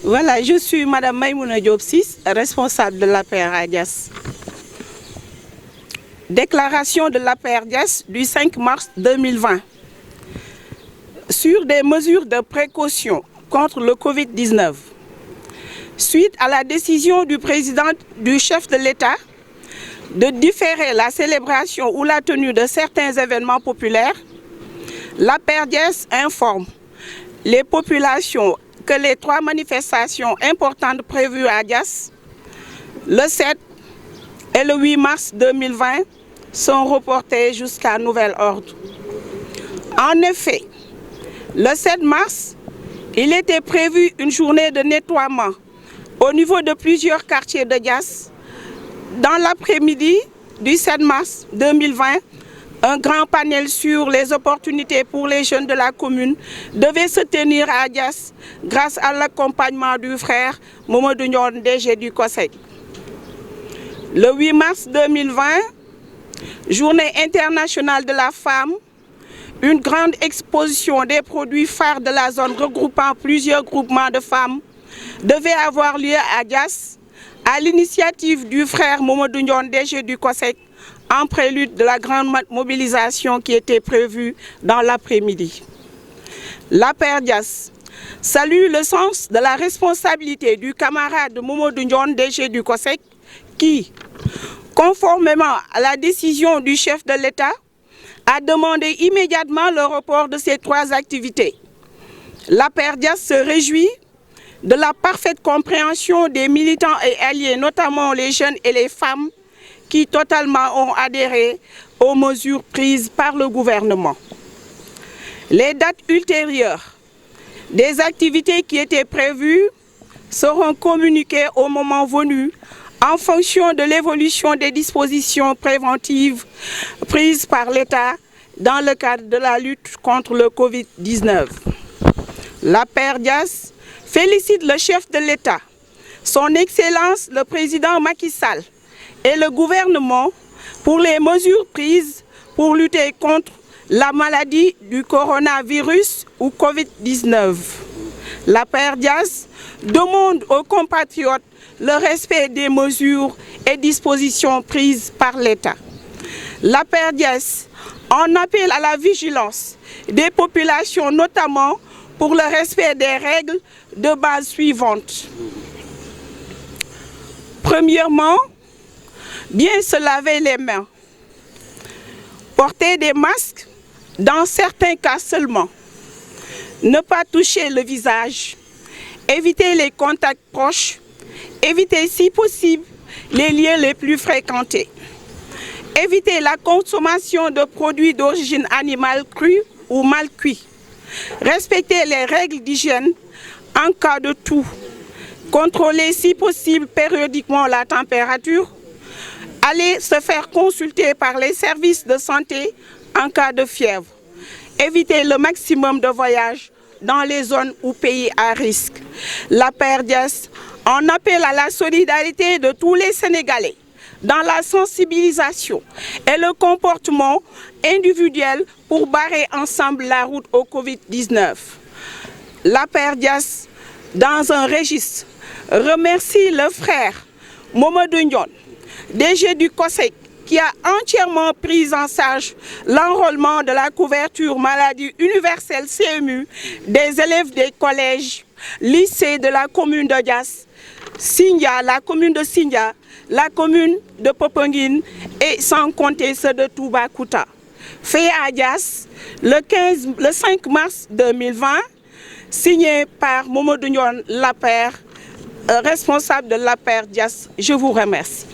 Voilà, je suis Madame Maïmouna Diop Ciss, responsable de l'APR à Diass. Déclaration de l'APR Diass du 5 mars 2020 sur des mesures de précaution contre le Covid-19. Suite à la décision du président du chef de l'État de différer la célébration ou la tenue de certains événements populaires, l'APR Diass informe les populations que les 3 manifestations importantes prévues à Diass, le 7 et le 8 mars 2020, sont reportées jusqu'à nouvel ordre. En effet, le 7 mars, il était prévu une journée de nettoiement au niveau de plusieurs quartiers de Diass. Dans l'après-midi du 7 mars 2020, un grand panel sur les opportunités pour les jeunes de la commune devait se tenir à Diass grâce à l'accompagnement du frère Mamadou Ndione, DG du COSEC. Le 8 mars 2020, Journée internationale de la femme, une grande exposition des produits phares de la zone regroupant plusieurs groupements de femmes devait avoir lieu à Diass à l'initiative du frère Mamadou Ndione, DG du COSEC, en prélude de la grande mobilisation qui était prévue dans l'après-midi. L'APR Diass salue le sens de la responsabilité du camarade Mamadou Ndione, DG du COSEC, qui, conformément à la décision du chef de l'État, a demandé immédiatement le report de ces 3 activités. L'APR Diass se réjouit de la parfaite compréhension des militants et alliés, notamment les jeunes et les femmes, qui totalement ont adhéré aux mesures prises par le gouvernement. Les dates ultérieures des activités qui étaient prévues seront communiquées au moment venu en fonction de l'évolution des dispositions préventives prises par l'État dans le cadre de la lutte contre le Covid-19. L'APR Diass félicite le chef de l'État, son Excellence le président Macky Sall et le gouvernement pour les mesures prises pour lutter contre la maladie du coronavirus ou Covid-19. L'APR Diass demande aux compatriotes le respect des mesures et dispositions prises par l'État. L'APR Diass en appelle à la vigilance des populations, notamment pour le respect des règles de base suivantes. Premièrement, bien se laver les mains, porter des masques dans certains cas seulement, ne pas toucher le visage, éviter les contacts proches, éviter si possible les lieux les plus fréquentés, éviter la consommation de produits d'origine animale crus ou mal cuits, respecter les règles d'hygiène en cas de toux, contrôler si possible périodiquement la température, aller se faire consulter par les services de santé en cas de fièvre, éviter le maximum de voyages dans les zones ou pays à risque. L'APR Diass en appelle à la solidarité de tous les Sénégalais dans la sensibilisation et le comportement individuel pour barrer ensemble la route au Covid-19. L'APR Diass, dans un registre, remercie le frère Mamadou Ndione, DG du COSEC, qui a entièrement pris en charge l'enrôlement de la couverture maladie universelle CMU des élèves des collèges, lycées de la commune de Diass, Sindia, la commune de Sindia, la commune de Popenguine et sans compter ceux de Toubacouta. Fait à Diass le 5 mars 2020, signé par Mamadou Ndione, l'APR, responsable de l'APR Diass. Je vous remercie.